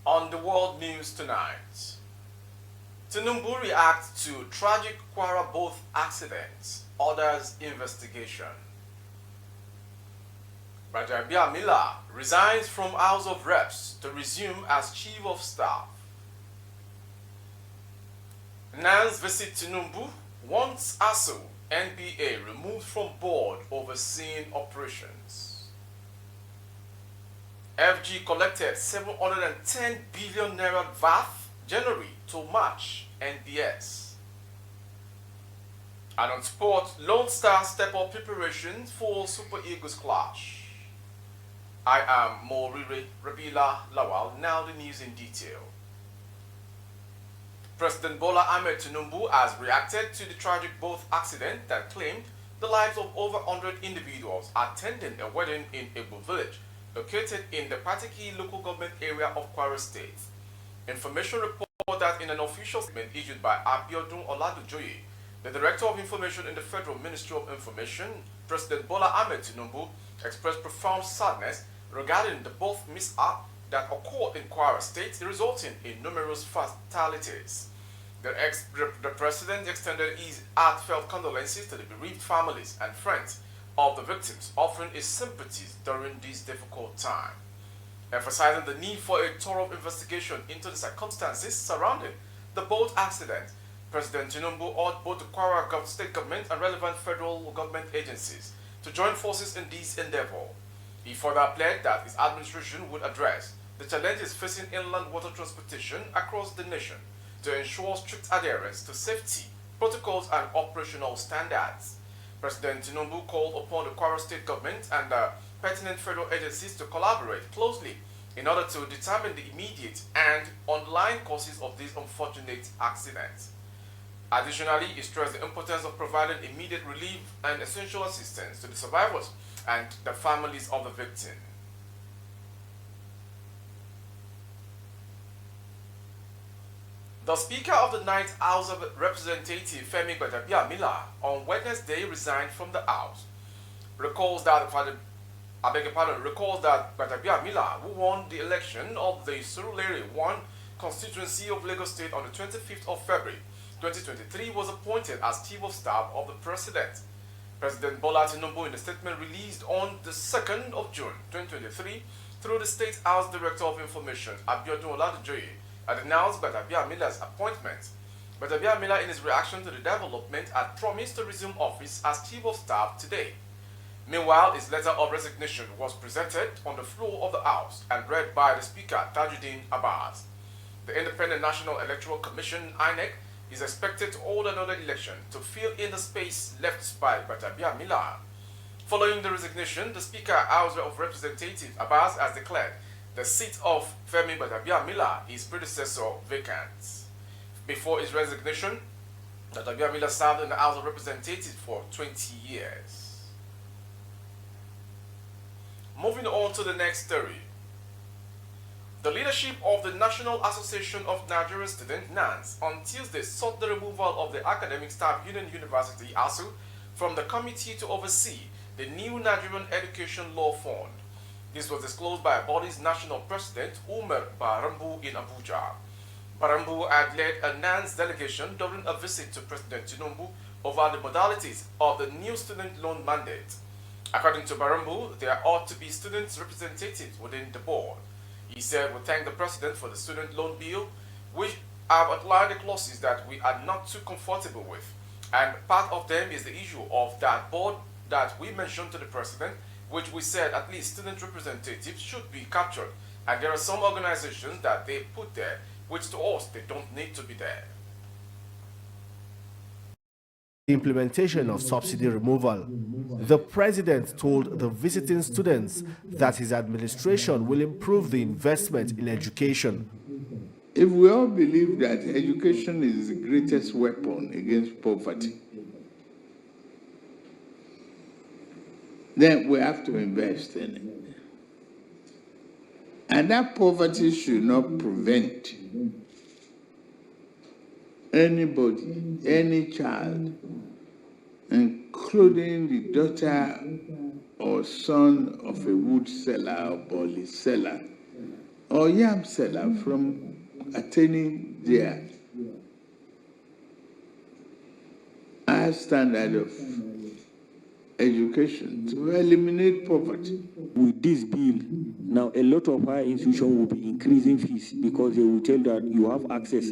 On the world news tonight, Tinubu reacts to tragic Kwara both accidents, orders investigation. Brajabia Miller resigns from House of Reps to resume as Chief of Staff. Nans visit Tinubu wants Asuu, NBA removed from board overseeing operations. FG collected 710 billion naira VAT January to March NBS. And on sport, Lone Star step up preparations for Super Eagles clash. I am Morire Rabila Lawal. Now the news in detail. President Bola Ahmed Tinubu has reacted to the tragic boat accident that claimed the lives of over 100 individuals attending a wedding in Igbo village, located in the Patiki local government area of Kwara State. Information report that in an official statement issued by Abiodun Oladujoye, the Director of Information in the Federal Ministry of Information, President Bola Ahmed Tinubu expressed profound sadness regarding the both mishap that occurred in Kwara State, resulting in numerous fatalities. The President extended his heartfelt condolences to the bereaved families and friends of the victims, offering his sympathies during this difficult time. Emphasizing the need for a thorough investigation into the circumstances surrounding the boat accident, President Tinubu urged both the Kwara state government and relevant federal government agencies to join forces in this endeavor. He further pledged that his administration would address the challenges facing inland water transportation across the nation to ensure strict adherence to safety, protocols and operational standards. President Tinubu called upon the Kwara state government and the pertinent federal agencies to collaborate closely in order to determine the immediate and underlying causes of this unfortunate accident. Additionally, he stressed the importance of providing immediate relief and essential assistance to the survivors and the families of the victims. The Speaker of the Ninth House of Representatives, Femi Gbadagbiamila, on Wednesday resigned from the House. Recalls that Gbadagbiamila, who won the election of the Surulere 1 constituency of Lagos State on the 25th of February 2023, was appointed as Chief of Staff of the President. President Bola Tinubu, in a statement released on the 2nd of June 2023 through the State House Director of Information, Abiodun Oladujoye, had announced Gbadagbiamila's appointment. Gbadagbiamila, in his reaction to the development, had promised to resume office as Chief of Staff today. Meanwhile, his letter of resignation was presented on the floor of the House and read by the Speaker, Tajuddin Abbas. The Independent National Electoral Commission, INEC, is expected to hold another election to fill in the space left by Gbadagbiamila. Following the resignation, the Speaker, House of Representatives, Abbas, has declared the seat of Femi Gbadagbiamila, his predecessor, vacant. Before his resignation, Gbadagbiamila served in the House of Representatives for 20 years. Moving on to the next story. The leadership of the National Association of Nigerian Students, Nans, on Tuesday sought the removal of the Academic Staff Union University, Asuu, from the committee to oversee the new Nigerian Education Law Fund. This was disclosed by the body's national president, Umar Barambu, in Abuja. Barambu had led a Nans delegation during a visit to President Tinubu over the modalities of the new student loan mandate. According to Barambu, there ought to be students' representatives within the board. He said, "We thank the President for the student loan bill, which have outlined the clauses that we are not too comfortable with. And part of them is the issue of that board that we mentioned to the President, which we said at least student representatives should be captured. And there are some organizations that they put there, which to us, they don't need to be there." Implementation of subsidy removal. The president told the visiting students that his administration will improve the investment in education. If we all believe that education is the greatest weapon against poverty, then we have to invest in it. And that poverty should not prevent anybody, any child, including the daughter or son of a wood seller or bully seller, or yam seller from attaining their higher standard of education to eliminate poverty. With this bill, now a lot of higher institutions will be increasing fees because they will tell that you have access,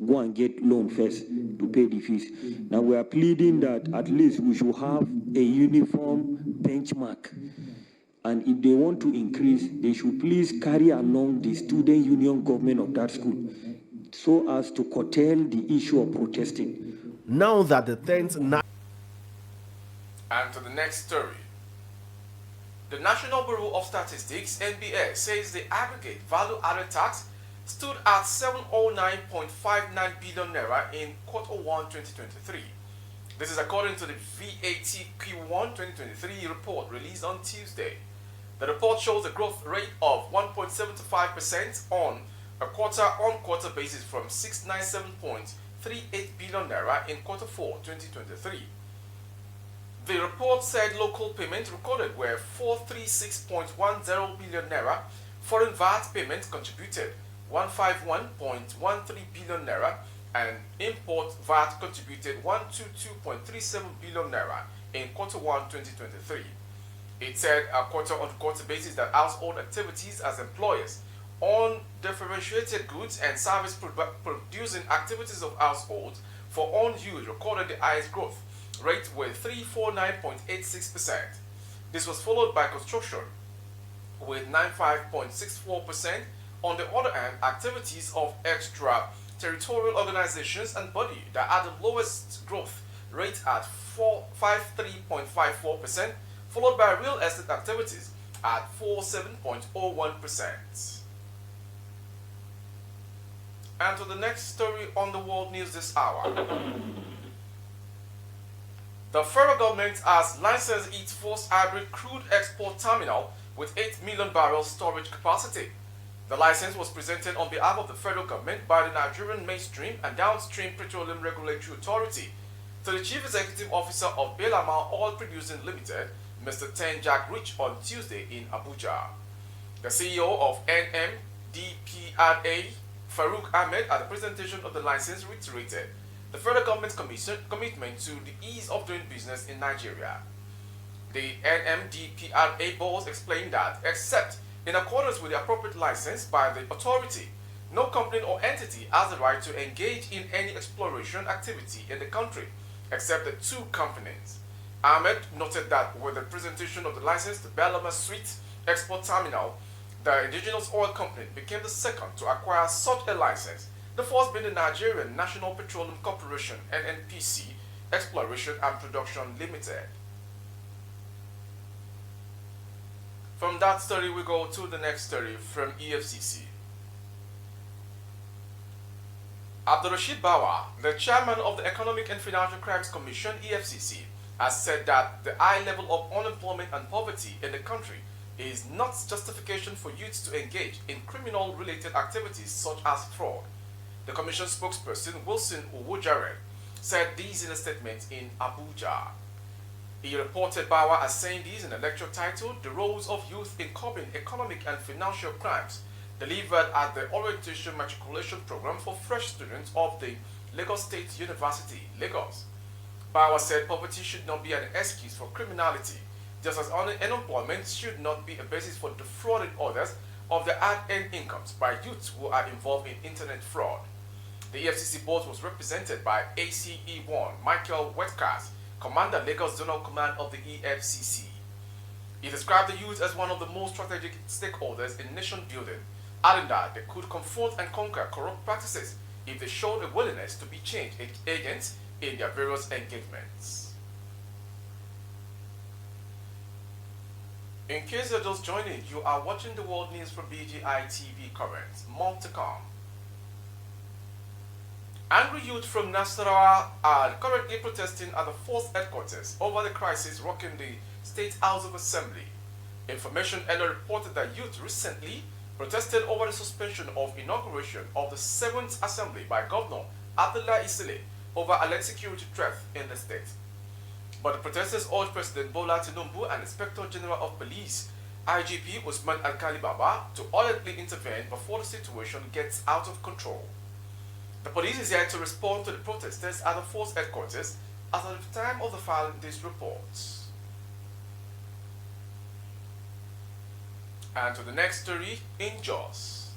go and get loan first to pay the fees. Now we are pleading that at least we should have a uniform benchmark. And if they want to increase, they should please carry along the student union government of that school so as to curtail the issue of protesting. Now that the 10th And to the next story. The National Bureau of Statistics, NBS, says the aggregate value-added tax stood at 709.59 billion naira in Q1 2023. This is according to the VAT Q1 2023 report released on Tuesday. The report shows a growth rate of 1.75% on a quarter-on-quarter basis from 697.38 billion naira in Q4 2023. The report said local payments recorded were 436.10 billion naira, foreign VAT payments contributed 151.13 billion naira, and import VAT contributed 122.37 billion naira in Q1 2023. It said a quarter-on-quarter basis that household activities as employers on differentiated goods and service producing activities of households for own use recorded the highest growth rate with 349.86%. This was followed by construction with 95.64%. On the other hand, activities of extra-territorial organizations and body that had the lowest growth rate at 53.54%, followed by real estate activities at 47.01%. And to the next story on the world news this hour. The federal government has licensed its forced hybrid crude export terminal with 8 million barrels storage capacity. The license was presented on behalf of the federal government by the Nigerian Mainstream and Downstream Petroleum Regulatory Authority to the Chief Executive Officer of Belama Oil Producing Limited, Mr. Tenjak Rich, on Tuesday in Abuja. The CEO of NMDPRA, Farouk Ahmed, at the presentation of the license reiterated the federal government's commitment to the ease of doing business in Nigeria. The NMDPRA board explained that, except in accordance with the appropriate license by the authority, no company or entity has the right to engage in any exploration activity in the country, except the two companies. Ahmed noted that with the presentation of the license to Belama Sweet Export Terminal, the indigenous oil company became the second to acquire such a license, the first being the Nigerian National Petroleum Corporation (NNPC) Exploration and Production Limited. From that story, we go to the next story from EFCC. Abdulrashid Bawa, the chairman of the Economic and Financial Crimes Commission (EFCC), has said that the high level of unemployment and poverty in the country is not justification for youths to engage in criminal-related activities such as fraud. The Commission spokesperson Wilson Owojaren said these in a statement in Abuja. He reported Bawa as saying these in a lecture titled "The Roles of Youth in Curbing Economic and Financial Crimes," delivered at the Orientation Matriculation Program for fresh students of the Lagos State University, Lagos. Bawa said poverty should not be an excuse for criminality, just as unemployment should not be a basis for defrauding others of their hard-earned incomes by youths who are involved in internet fraud. The EFCC board was represented by ACE1 Michael Wetkas, Commander Lagos Zonal Command of the EFCC. He described the youth as one of the most strategic stakeholders in nation building, adding that they could confront and conquer corrupt practices if they showed a willingness to be change agents in their various engagements. In case you're just joining, you are watching the world news from BGI TV Current. More to come. Angry youth from Nasarawa are currently protesting at the force headquarters over the crisis rocking the State House of Assembly. Information earlier reported that youth recently protested over the suspension of inauguration of the 7th Assembly by Governor Abdullah Isile over alleged security threat in the state. But the protesters urged President Bola Tinubu and Inspector General of Police IGP Usman Alkali Baba to urgently intervene before the situation gets out of control. The police is yet to respond to the protesters at the force headquarters as of the time of the filing these reports. And to the next story in Jos.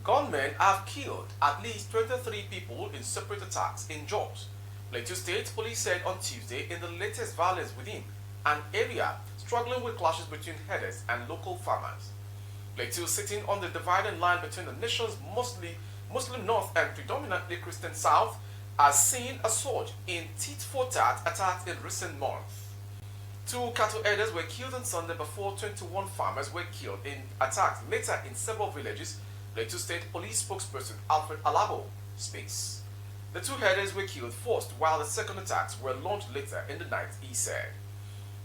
Gunmen have killed at least 23 people in separate attacks in Jos. Plateau State Police said on Tuesday in the latest violence within an area struggling with clashes between herders and local farmers. Plateau, sitting on the dividing line between the nation's mostly Muslim north and predominantly Christian south, has seen a surge in tit-for-tat attacks in recent months. 2 cattle herders were killed on Sunday before 21 farmers were killed in attacks later in several villages, Plateau State Police spokesperson Alfred Alabo speaks. The 2 herders were killed first, while the second attacks were launched later in the night, he said.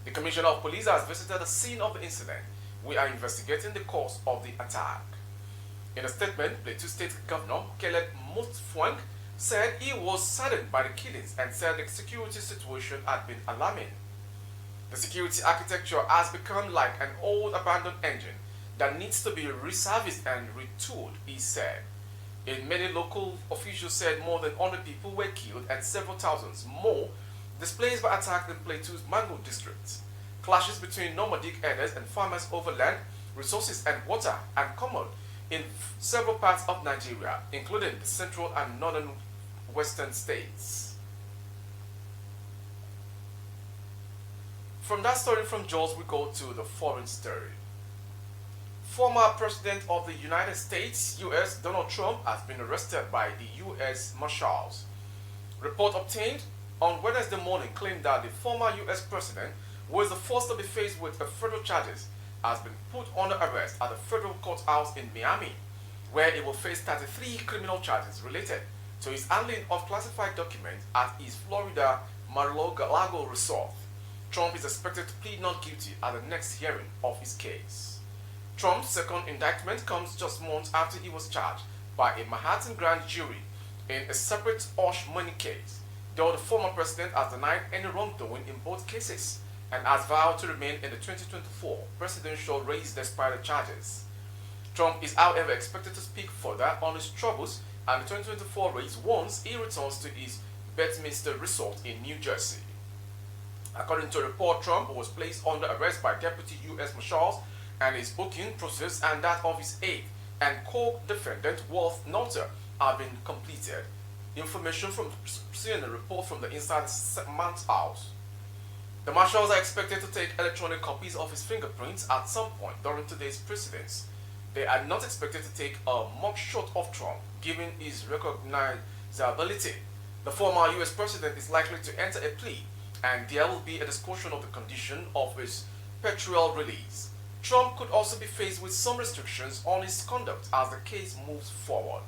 The Commissioner of Police has visited the scene of the incident. We are investigating the cause of the attack. In a statement, Plateau State Governor Caleb Mutfwang said he was saddened by the killings and said the security situation had been alarming. The security architecture has become like an old abandoned engine that needs to be reserviced and retooled, he said. In many local officials said more than 100 people were killed and several thousands more displaced by attacks in Plateau's Mango district. Clashes between nomadic herders and farmers over land, resources and water are common in several parts of Nigeria, including the central and northern western states. From that story from Jos, we go to the foreign story. Former President of the United States, U.S., Donald Trump has been arrested by the U.S. Marshals. Report obtained on Wednesday morning claimed that the former U.S. President, who is the first to be faced with federal charges, has been put under arrest at the federal courthouse in Miami, where he will face 33 criminal charges related to his handling of classified documents at his Florida Mar-a-Lago resort. Trump is expected to plead not guilty at the next hearing of his case. Trump's second indictment comes just months after he was charged by a Manhattan grand jury in a separate hush money case, though the former president has denied any wrongdoing in both cases and has vowed to remain in the 2024 presidential race despite the charges. Trump is however expected to speak further on his troubles and the 2024 race once he returns to his Bedminster resort in New Jersey. According to a report, Trump was placed under arrest by deputy U.S. Marshals and his booking process and that of his aide and co-defendant Wolf Notter have been completed. Information from seeing a report from the inside Man's house. The marshals are expected to take electronic copies of his fingerprints at some point during today's proceedings. They are not expected to take a mugshot of Trump, given his recognizability. The former U.S. president is likely to enter a plea, and there will be a discussion of the condition of his petrol release. Trump could also be faced with some restrictions on his conduct as the case moves forward.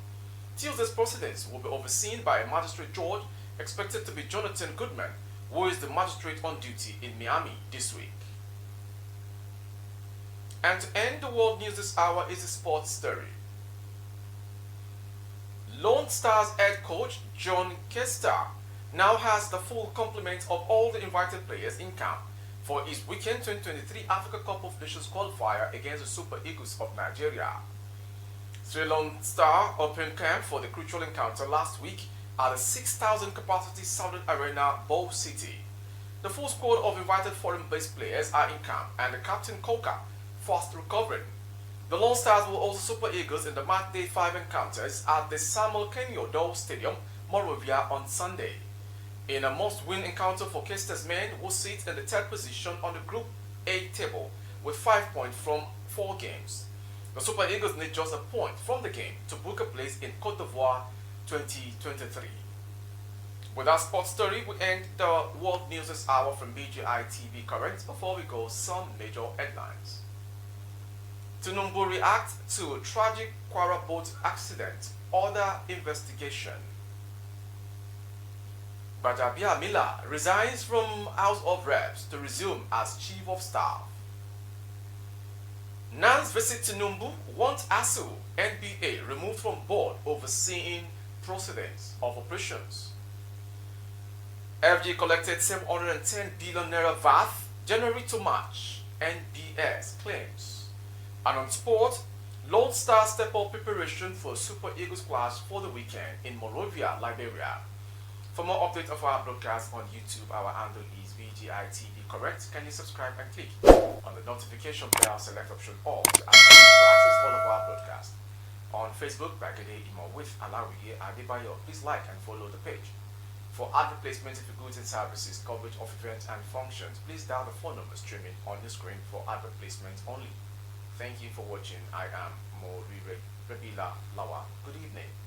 Tuesday's proceedings will be overseen by a magistrate judge expected to be Jonathan Goodman, who is the magistrate on duty in Miami this week. And to end the world news this hour is a sports story. Lone Stars head coach John Kester now has the full complement of all the invited players in camp for his weekend 2023 Africa Cup of Nations qualifier against the Super Eagles of Nigeria. Sri Lone Star opened camp for the crucial encounter last week at the 6,000 capacity Southern Arena, Bow City. The full squad of invited foreign-based players are in camp and the captain Koka fast recovering. The Lone Stars will also Super Eagles in the Match Day 5 encounters at the Samuel Kenyo Doe Stadium, Monrovia on Sunday. In a must-win encounter for Kester's men, who sit in the third position on the Group A table with 5 points from 4 games. The Super Eagles need just a point from the game to book a place in Côte d'Ivoire 2023. With that sports story, we end the World News this hour from BGI TV Current. Before we go, some major headlines. Tinubu reacts to tragic Kwara boat accident, order investigation. Bajabia Miller resigns from House of Reps to resume as Chief of Staff. Nans visit Tinubu wants Asuu, NBA removed from board overseeing proceedings of operations. FG collected 710 billion naira VAT January to March. NBS claims. And on sport, Lone Star step up preparation for Super Eagles clash for the weekend in Monrovia, Liberia. For more updates of our broadcast on YouTube, our handle is VGITV Correct. Can you subscribe and click on the notification bell, select option all to access all of our broadcasts. On Facebook, Bagede Imo with Alawiye Adebayo. Please like and follow the page. For advert placement of goods and services, coverage of events and functions, please dial the phone number streaming on the screen for advert placement only. Thank you for watching. I am Mori Rebila Lawa. Good evening.